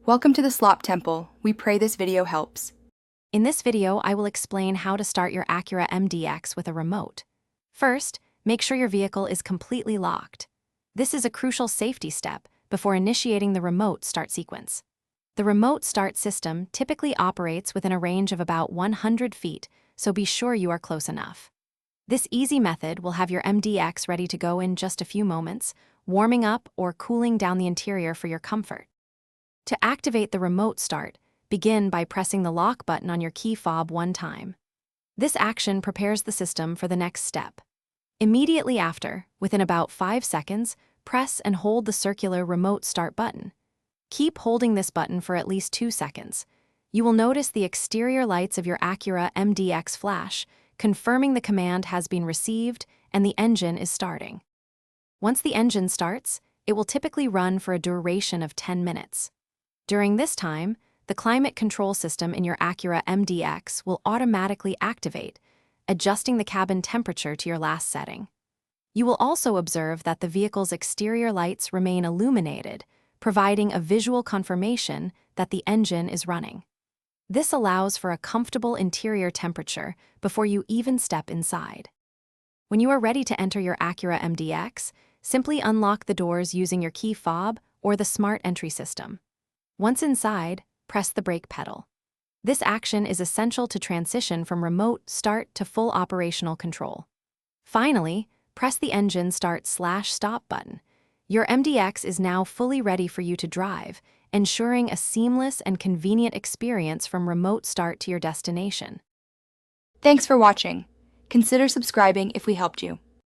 Welcome to the Slop Temple. We pray this video helps. In this video, I will explain how to start your Acura MDX with a remote. First, make sure your vehicle is completely locked. This is a crucial safety step before initiating the remote start sequence. The remote start system typically operates within a range of about 100 feet, so be sure you are close enough. This easy method will have your MDX ready to go in just a few moments, warming up or cooling down the interior for your comfort. To activate the remote start, begin by pressing the lock button on your key fob one time. This action prepares the system for the next step. Immediately after, within about 5 seconds, press and hold the circular remote start button. Keep holding this button for at least 2 seconds. You will notice the exterior lights of your Acura MDX flash, confirming the command has been received and the engine is starting. Once the engine starts, it will typically run for a duration of 10 minutes. During this time, the climate control system in your Acura MDX will automatically activate, adjusting the cabin temperature to your last setting. You will also observe that the vehicle's exterior lights remain illuminated, providing a visual confirmation that the engine is running. This allows for a comfortable interior temperature before you even step inside. When you are ready to enter your Acura MDX, simply unlock the doors using your key fob or the smart entry system. Once inside, press the brake pedal. This action is essential to transition from remote start to full operational control. Finally, press the engine start/stop button. Your MDX is now fully ready for you to drive, ensuring a seamless and convenient experience from remote start to your destination. Thanks for watching. Consider subscribing if we helped you.